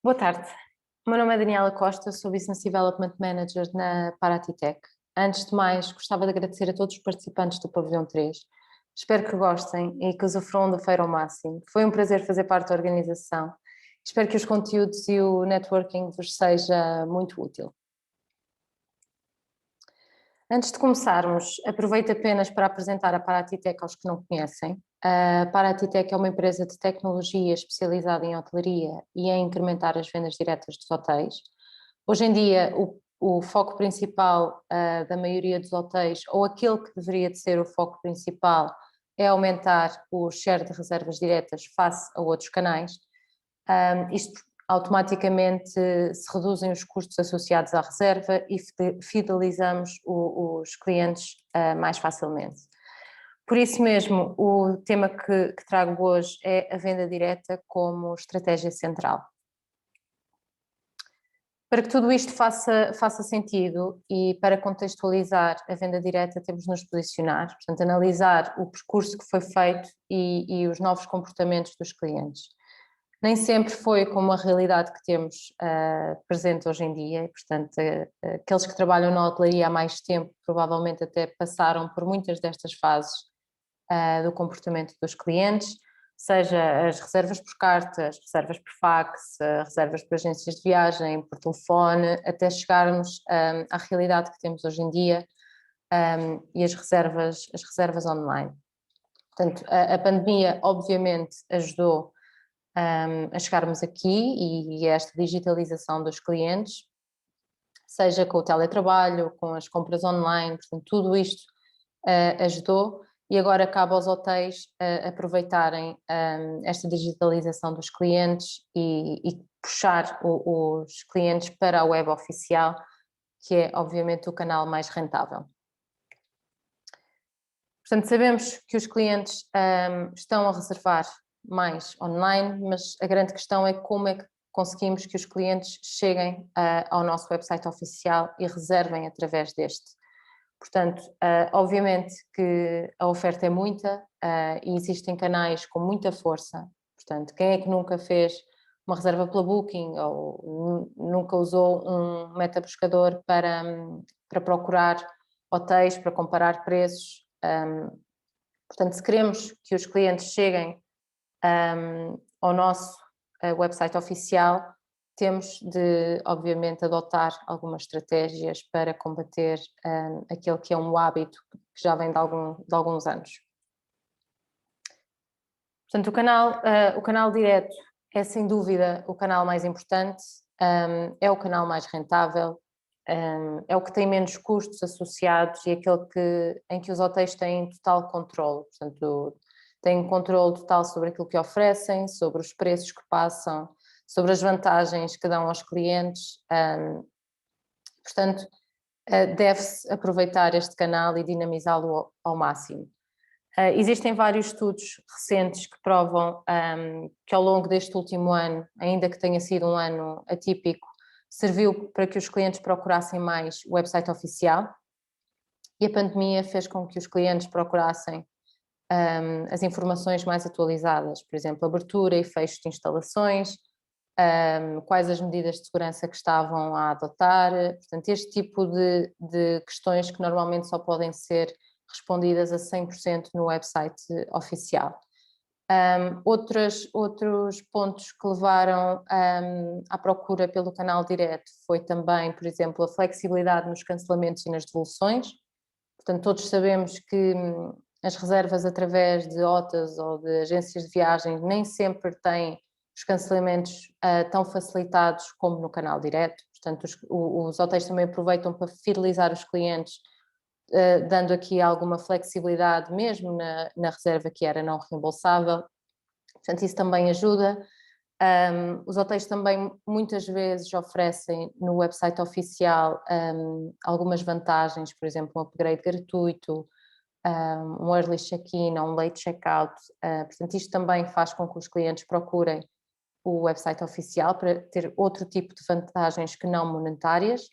Boa tarde. O meu nome é Daniela Costa, sou Business Development Manager na Paratitec. Antes de mais, gostava de agradecer a todos os participantes do Pavilhão 3. Espero que gostem e que usufruam da feira ao máximo. Foi um prazer fazer parte da organização. Espero que os conteúdos e o networking vos seja muito útil. Antes de começarmos, aproveito apenas para apresentar a Paratitec aos que não conhecem. A Paratitec é uma empresa de tecnologia especializada em hotelaria e em incrementar as vendas diretas dos hotéis. Hoje em dia, o foco principal da maioria dos hotéis, ou aquele que deveria de ser o foco principal, é aumentar o share de reservas diretas face a outros canais. Isto automaticamente se reduzem os custos associados à reserva e fidelizamos os clientes mais facilmente. Por isso mesmo, o tema que trago hoje é a venda direta como estratégia central. Para que tudo isto faça sentido e para contextualizar a venda direta temos de nos posicionar, portanto analisar o percurso que foi feito e os novos comportamentos dos clientes. Nem sempre foi como a realidade que temos presente hoje em dia, e, portanto, aqueles que trabalham na hotelaria há mais tempo provavelmente até passaram por muitas destas fases do comportamento dos clientes, seja as reservas por carta, as reservas por fax, reservas por agências de viagem, por telefone, até chegarmos à realidade que temos hoje em dia e as reservas online. Portanto, a pandemia obviamente ajudou a chegarmos aqui e esta digitalização dos clientes, seja com o teletrabalho, com as compras online, portanto tudo isto ajudou e agora cabe aos hotéis aproveitarem esta digitalização dos clientes e puxar os clientes para a web oficial, que é obviamente o canal mais rentável. Portanto, sabemos que os clientes estão a reservar mais online, mas a grande questão é como é que conseguimos que os clientes cheguem ao nosso website oficial e reservem através deste. Portanto, obviamente que a oferta é muita e existem canais com muita força. Portanto, quem é que nunca fez uma reserva pela Booking ou nunca usou um metabuscador para procurar hotéis, para comparar preços? Portanto, se queremos que os clientes cheguem ao nosso website oficial, temos de, obviamente, adotar algumas estratégias para combater aquele que é um hábito que já vem de alguns anos. Portanto, o canal direto é, sem dúvida, o canal mais importante, é o canal mais rentável, é o que tem menos custos associados e aquele em que os hotéis têm total controle, portanto, têm controle total sobre aquilo que oferecem, sobre os preços que passam, sobre as vantagens que dão aos clientes, portanto, deve-se aproveitar este canal e dinamizá-lo ao máximo. Existem vários estudos recentes que provam que ao longo deste último ano, ainda que tenha sido um ano atípico, serviu para que os clientes procurassem mais o website oficial e a pandemia fez com que os clientes procurassem as informações mais atualizadas, por exemplo, abertura e fecho de instalações, quais as medidas de segurança que estavam a adotar, portanto este tipo de questões que normalmente só podem ser respondidas a 100% no website oficial. Outros pontos que levaram à procura pelo canal direto foi também, por exemplo, a flexibilidade nos cancelamentos e nas devoluções. Portanto, todos sabemos que as reservas através de OTAs ou de agências de viagens nem sempre têm os cancelamentos tão facilitados como no canal direto. Portanto, os hotéis também aproveitam para fidelizar os clientes, dando aqui alguma flexibilidade mesmo na reserva que era não reembolsável, portanto isso também ajuda. Os hotéis também muitas vezes oferecem no website oficial algumas vantagens, por exemplo um upgrade gratuito, um early check-in ou um late check-out, portanto isto também faz com que os clientes procurem o website oficial para ter outro tipo de vantagens que não monetárias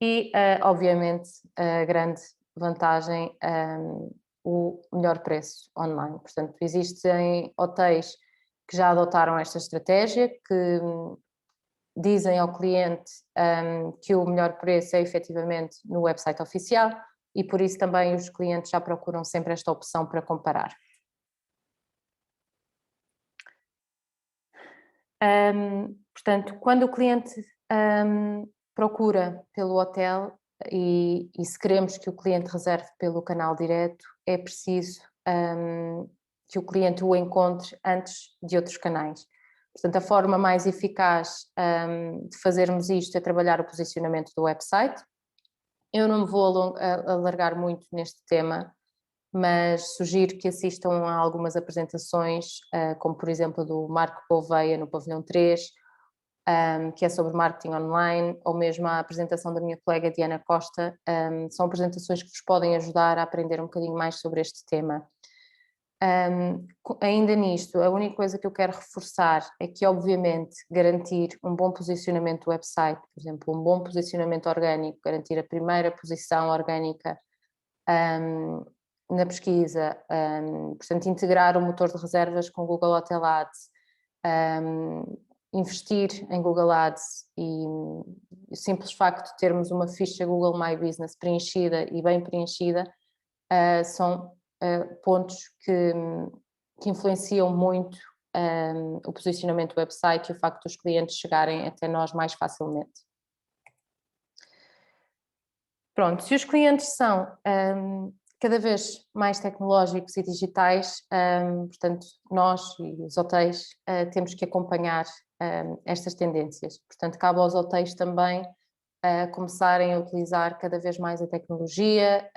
e obviamente a grande vantagem, o melhor preço online. Portanto, existem hotéis que já adotaram esta estratégia, que dizem ao cliente que o melhor preço é efetivamente no website oficial e por isso também os clientes já procuram sempre esta opção para comparar. Portanto, quando o cliente procura pelo hotel e se queremos que o cliente reserve pelo canal direto, é preciso que o cliente o encontre antes de outros canais. Portanto, a forma mais eficaz de fazermos isto é trabalhar o posicionamento do website. Eu não me vou alargar muito neste tema, mas sugiro que assistam a algumas apresentações, como por exemplo do Marco Gouveia no Pavilhão 3, que é sobre marketing online, ou mesmo a apresentação da minha colega Diana Costa. São apresentações que vos podem ajudar a aprender um bocadinho mais sobre este tema. Ainda nisto, a única coisa que eu quero reforçar é que, obviamente, garantir um bom posicionamento do website, por exemplo, um bom posicionamento orgânico, garantir a primeira posição orgânica na pesquisa, portanto, integrar o motor de reservas com Google Hotel Ads, investir em Google Ads e o simples facto de termos uma ficha Google My Business preenchida e bem preenchida são pontos que influenciam muito o posicionamento do website e o facto dos clientes chegarem até nós mais facilmente. Pronto, se os clientes são cada vez mais tecnológicos e digitais, portanto, nós e os hotéis temos que acompanhar estas tendências. Portanto, cabe aos hotéis também começarem a utilizar cada vez mais a tecnologia,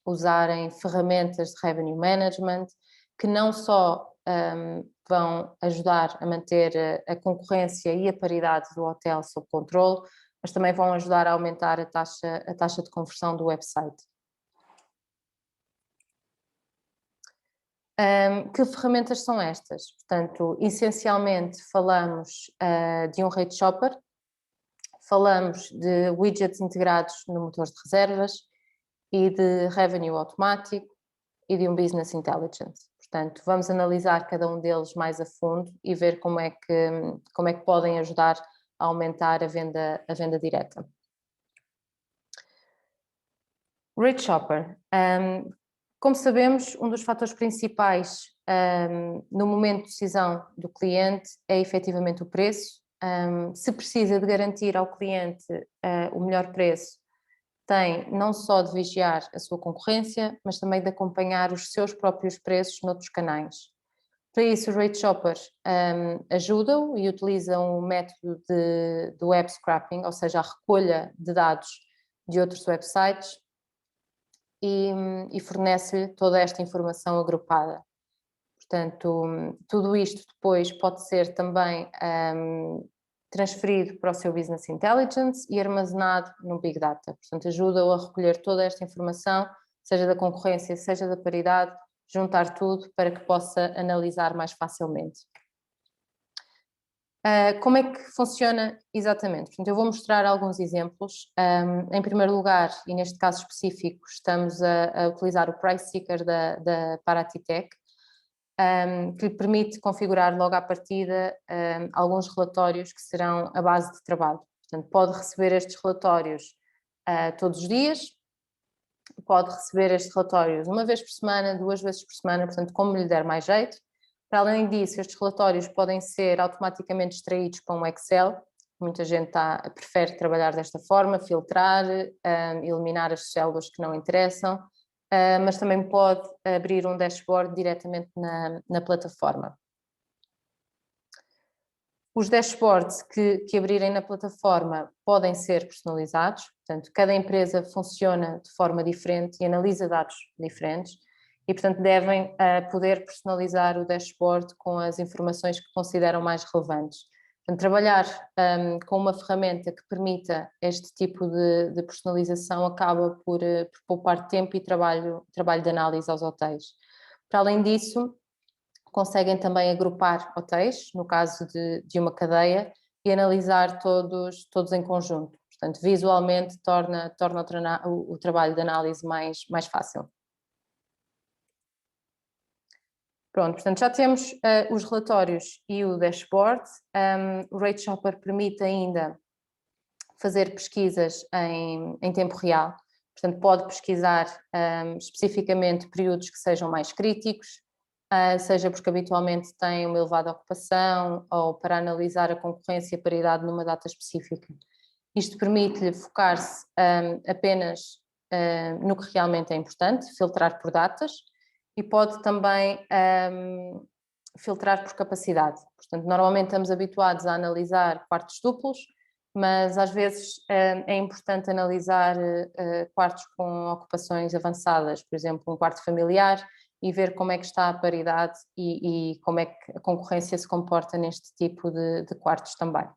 usarem ferramentas de revenue management, que não só vão ajudar a manter a concorrência e a paridade do hotel sob controle, mas também vão ajudar a aumentar a taxa de conversão do website. Que ferramentas são estas? Portanto, essencialmente falamos de um rate shopper, falamos de widgets integrados no motor de reservas e de revenue automático e de um business intelligence. Portanto, vamos analisar cada um deles mais a fundo e ver como é que podem ajudar a aumentar a venda direta. Rate shopper. Como sabemos, um dos fatores principais no momento de decisão do cliente é efetivamente o preço. Se precisa de garantir ao cliente o melhor preço, tem não só de vigiar a sua concorrência, mas também de acompanhar os seus próprios preços noutros canais. Para isso, os rate shoppers ajudam e utilizam o método do web scraping, ou seja, a recolha de dados de outros websites, e fornece-lhe toda esta informação agrupada. Portanto, tudo isto depois pode ser também transferido para o seu Business Intelligence e armazenado no Big Data. Portanto, ajuda-o a recolher toda esta informação, seja da concorrência, seja da paridade, juntar tudo para que possa analisar mais facilmente. Como é que funciona exatamente? Portanto, eu vou mostrar alguns exemplos. Em primeiro lugar, e neste caso específico, estamos a utilizar o Price Seeker da Paratitech, que lhe permite configurar logo à partida alguns relatórios que serão a base de trabalho. Portanto, pode receber estes relatórios todos os dias, pode receber estes relatórios uma vez por semana, 2 vezes por semana, portanto, como lhe der mais jeito. Para além disso, estes relatórios podem ser automaticamente extraídos para um Excel. Muita gente prefere trabalhar desta forma, filtrar, eliminar as células que não interessam, mas também pode abrir um dashboard diretamente na plataforma. Os dashboards que abrirem na plataforma podem ser personalizados, portanto, cada empresa funciona de forma diferente e analisa dados diferentes e, portanto, devem poder personalizar o dashboard com as informações que consideram mais relevantes. Portanto, trabalhar com uma ferramenta que permita este tipo de personalização acaba por poupar tempo e trabalho de análise aos hotéis. Para além disso, conseguem também agrupar hotéis, no caso de uma cadeia, e analisar todos em conjunto. Portanto, visualmente torna o trabalho de análise mais fácil. Pronto, portanto já temos os relatórios e o dashboard. O Rate Shopper permite ainda fazer pesquisas em tempo real, portanto pode pesquisar especificamente períodos que sejam mais críticos, seja porque habitualmente tem uma elevada ocupação ou para analisar a concorrência e paridade numa data específica. Isto permite-lhe focar-se apenas no que realmente é importante, filtrar por datas, e pode também filtrar por capacidade. Portanto, normalmente estamos habituados a analisar quartos duplos, mas às vezes é importante analisar quartos com ocupações avançadas, por exemplo, um quarto familiar, e ver como é que está a paridade e como é que a concorrência se comporta neste tipo de quartos também.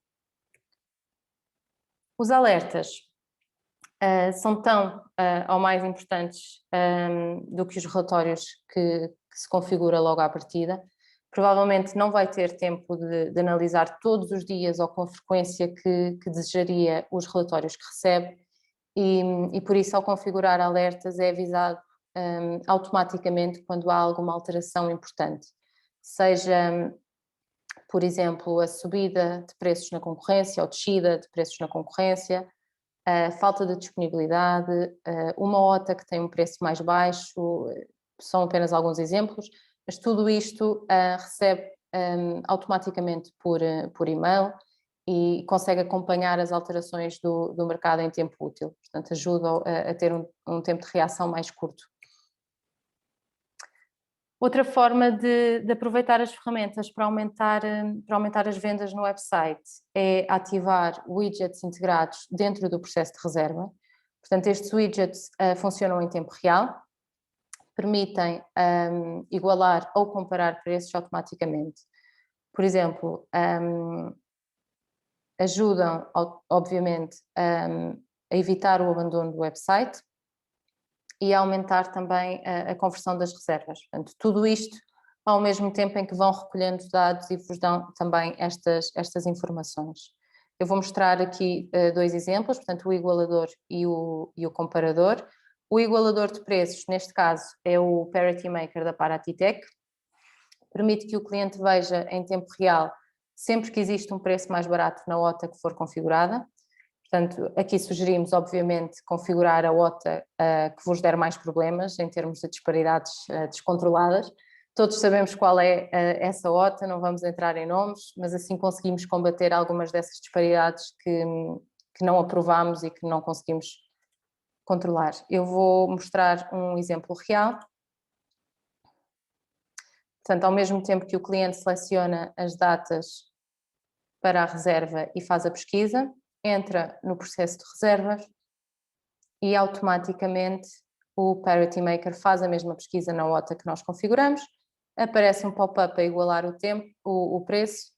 Os alertas são tão ou mais importantes do que os relatórios que se configura logo à partida. Provavelmente não vai ter tempo de analisar todos os dias ou com frequência que desejaria os relatórios que recebe e por isso ao configurar alertas é avisado automaticamente quando há alguma alteração importante, seja, por exemplo, a subida de preços na concorrência ou descida de preços na concorrência, a falta de disponibilidade, uma OTA que tem um preço mais baixo, são apenas alguns exemplos, mas tudo isto recebe automaticamente por e-mail e consegue acompanhar as alterações do mercado em tempo útil, portanto ajuda a ter um tempo de reação mais curto. Outra forma de aproveitar as ferramentas para aumentar as vendas no website é ativar widgets integrados dentro do processo de reserva. Portanto, estes widgets funcionam em tempo real, permitem igualar ou comparar preços automaticamente. Por exemplo, ajudam, obviamente, a evitar o abandono do website e a aumentar também a conversão das reservas. Portanto, tudo isto ao mesmo tempo em que vão recolhendo dados e vos dão também estas informações. Eu vou mostrar aqui dois exemplos, portanto o igualador e o comparador. O igualador de preços, neste caso, é o Parity Maker da Paratitech, permite que o cliente veja em tempo real sempre que existe um preço mais barato na OTA que for configurada. Portanto, aqui sugerimos, obviamente, configurar a OTA que vos der mais problemas em termos de disparidades descontroladas. Todos sabemos qual é essa OTA, não vamos entrar em nomes, mas assim conseguimos combater algumas dessas disparidades que não aprovamos e que não conseguimos controlar. Eu vou mostrar um exemplo real. Portanto, ao mesmo tempo que o cliente seleciona as datas para a reserva e faz a pesquisa, entra no processo de reservas e automaticamente o Parity Maker faz a mesma pesquisa na OTA que nós configuramos, aparece um pop-up a igualar o preço,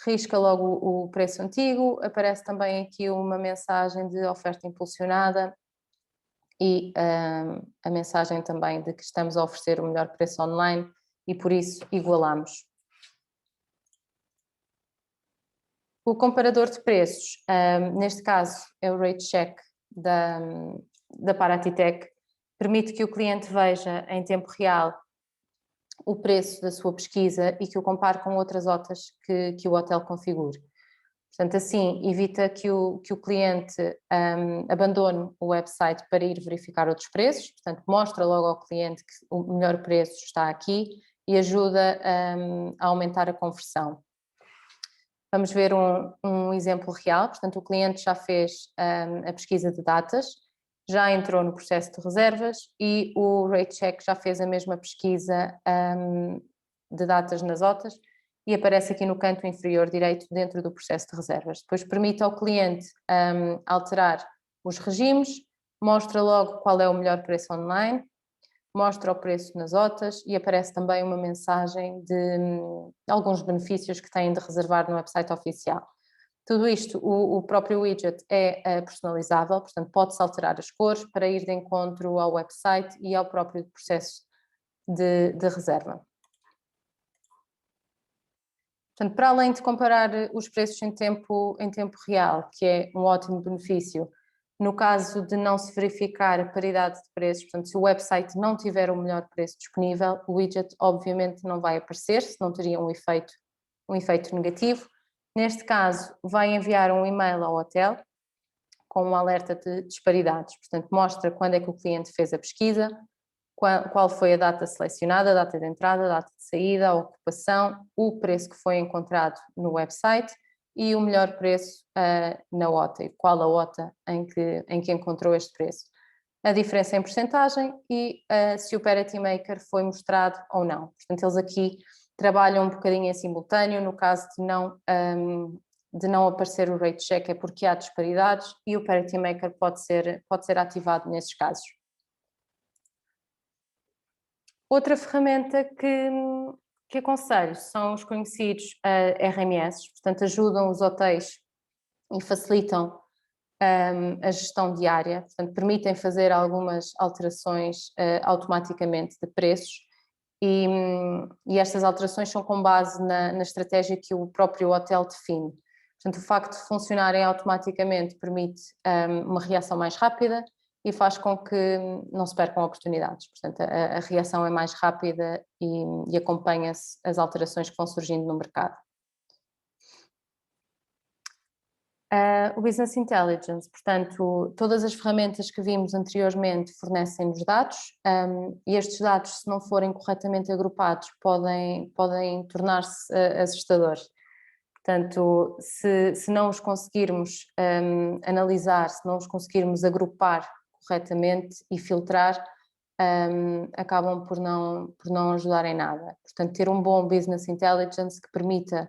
risca logo o preço antigo, aparece também aqui uma mensagem de oferta impulsionada e a mensagem também de que estamos a oferecer o melhor preço online e por isso igualamos. O comparador de preços, neste caso é o Rate Check da Paratitech, permite que o cliente veja em tempo real o preço da sua pesquisa e que o compare com outras OTAs que o hotel configure. Portanto, assim, evita que o cliente abandone o website para ir verificar outros preços, portanto, mostra logo ao cliente que o melhor preço está aqui e ajuda a aumentar a conversão. Vamos ver um exemplo real, portanto o cliente já fez a pesquisa de datas, já entrou no processo de reservas e o Rate Check já fez a mesma pesquisa de datas nas OTAs e aparece aqui no canto inferior direito dentro do processo de reservas. Depois permite ao cliente alterar os regimes, mostra logo qual é o melhor preço online, mostra o preço nas OTAs e aparece também uma mensagem de alguns benefícios que têm de reservar no website oficial. Tudo isto, o próprio widget é personalizável, portanto pode-se alterar as cores para ir de encontro ao website e ao próprio processo de reserva. Portanto, para além de comparar os preços em tempo real, que é um ótimo benefício, No caso de não se verificar a paridade de preços, portanto, se o website não tiver o melhor preço disponível, o widget obviamente não vai aparecer, se não teria um efeito negativo. Neste caso, vai enviar um e-mail ao hotel com um alerta de disparidades, portanto, mostra quando é que o cliente fez a pesquisa, qual foi a data selecionada, a data de entrada, a data de saída, a ocupação, o preço que foi encontrado no website e o melhor preço na OTA, e qual a OTA em que encontrou este preço. A diferença em porcentagem e se o Parity Maker foi mostrado ou não. Portanto, eles aqui trabalham um bocadinho em simultâneo, no caso de não aparecer o rate check é porque há disparidades e o Parity Maker pode ser ativado nesses casos. Outra ferramenta que aconselho são os conhecidos RMS, portanto ajudam os hotéis e facilitam a gestão diária, portanto permitem fazer algumas alterações automaticamente de preços e estas alterações são com base na estratégia que o próprio hotel define. Portanto, o facto de funcionarem automaticamente permite uma reação mais rápida e faz com que não se percam oportunidades. Portanto, a reação é mais rápida e acompanha-se as alterações que vão surgindo no mercado. O Business Intelligence, portanto, todas as ferramentas que vimos anteriormente fornecem-nos dados e estes dados, se não forem corretamente agrupados, podem tornar-se assustadores. Portanto, se não os conseguirmos analisar, se não os conseguirmos agrupar corretamente e filtrar, acabam por não ajudar em nada. Portanto, ter um bom Business Intelligence que permita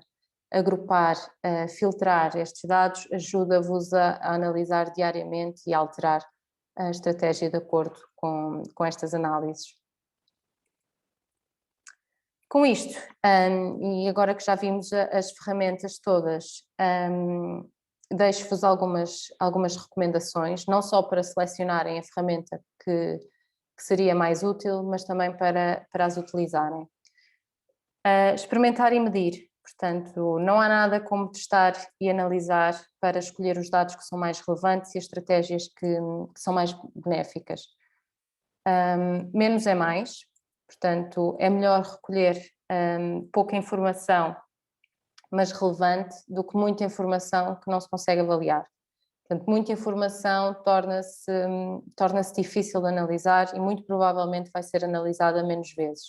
agrupar, filtrar estes dados, ajuda-vos a analisar diariamente e a alterar a estratégia de acordo com estas análises. Com isto, e agora que já vimos as ferramentas todas, deixo-vos algumas recomendações, não só para selecionarem a ferramenta que seria mais útil, mas também para as utilizarem. Experimentar e medir, portanto, não há nada como testar e analisar para escolher os dados que são mais relevantes e as estratégias que são mais benéficas. Menos é mais. Portanto, é melhor recolher pouca informação, mas relevante, do que muita informação que não se consegue avaliar. Portanto, muita informação torna-se difícil de analisar e muito provavelmente vai ser analisada menos vezes.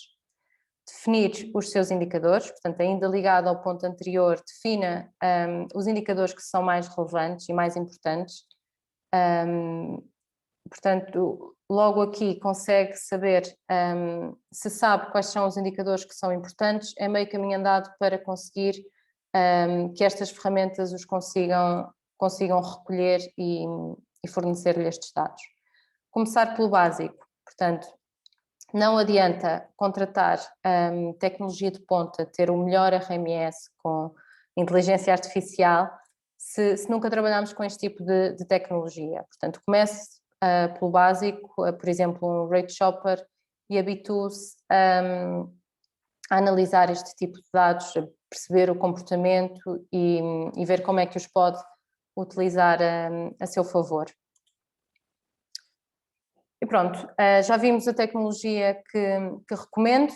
Definir os seus indicadores, portanto, ainda ligado ao ponto anterior, defina os indicadores que são mais relevantes e mais importantes. Portanto, logo aqui consegue saber, se sabe quais são os indicadores que são importantes, é meio caminho andado para conseguir que estas ferramentas os consigam recolher e fornecer-lhe estes dados. Começar pelo básico, portanto, não adianta contratar tecnologia de ponta, ter o melhor RMS com inteligência artificial, se nunca trabalharmos com este tipo de tecnologia. Portanto, comece pelo básico, por exemplo, um rate shopper, e habitue-se a analisar este tipo de dados, a perceber o comportamento e ver como é que os pode utilizar a seu favor. E pronto, já vimos a tecnologia que recomendo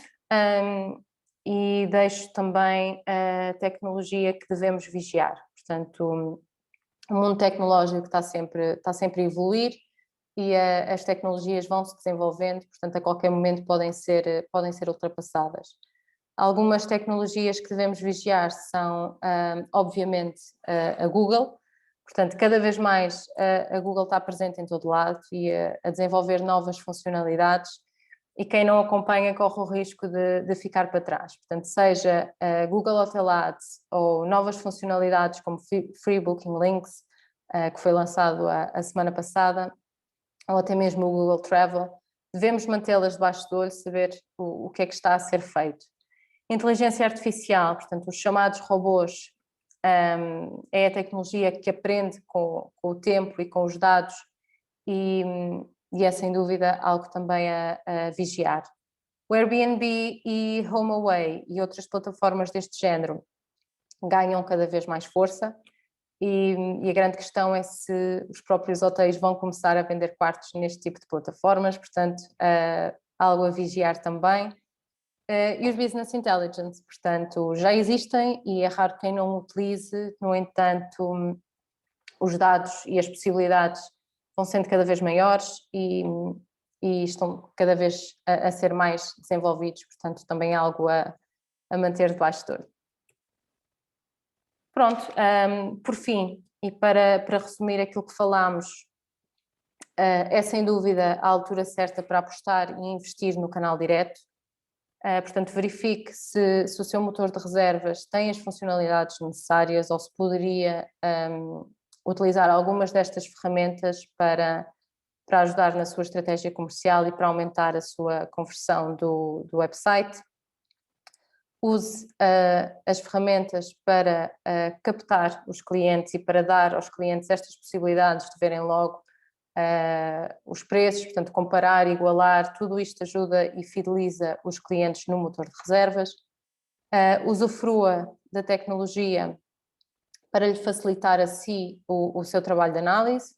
e deixo também a tecnologia que devemos vigiar. Portanto, o mundo tecnológico está sempre a evoluir e as tecnologias vão se desenvolvendo, portanto, a qualquer momento podem ser ultrapassadas. Algumas tecnologias que devemos vigiar são, obviamente, a Google. Portanto, cada vez mais a Google está presente em todo lado e a desenvolver novas funcionalidades e quem não acompanha corre o risco de ficar para trás. Portanto, seja a Google Hotel Ads ou novas funcionalidades como Free Booking Links, que foi lançado a semana passada, ou até mesmo o Google Travel, devemos mantê-las debaixo do olho, saber o que é que está a ser feito. Inteligência artificial, portanto, os chamados robôs, é a tecnologia que aprende com o tempo e com os dados e é sem dúvida algo também a vigiar. O Airbnb e HomeAway e outras plataformas deste género ganham cada vez mais força e a grande questão é se os próprios hotéis vão começar a vender quartos neste tipo de plataformas, portanto, algo a vigiar também. E os Business Intelligence, portanto, já existem e é raro quem não utilize, no entanto, os dados e as possibilidades vão sendo cada vez maiores e estão cada vez a ser mais desenvolvidos, portanto, também é algo a manter debaixo de olho. Pronto, por fim, e para resumir aquilo que falámos, é sem dúvida a altura certa para apostar e investir no canal direto. Portanto, verifique se o seu motor de reservas tem as funcionalidades necessárias ou se poderia utilizar algumas destas ferramentas para ajudar na sua estratégia comercial e para aumentar a sua conversão do website. Use as ferramentas para captar os clientes e para dar aos clientes estas possibilidades de verem logo os preços, portanto comparar, igualar, tudo isto ajuda e fideliza os clientes no motor de reservas. Usufrua da tecnologia para lhe facilitar a si o seu trabalho de análise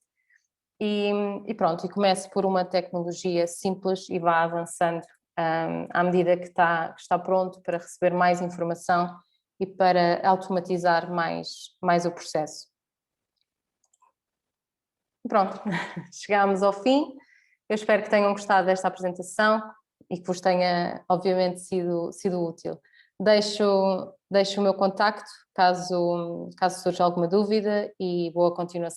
e pronto, e comece por uma tecnologia simples e vá avançando à medida que está pronto para receber mais informação e para automatizar mais o processo. Pronto, chegámos ao fim. Eu espero que tenham gostado desta apresentação e que vos tenha, obviamente, sido útil. Deixo o meu contacto caso surja alguma dúvida e boa continuação.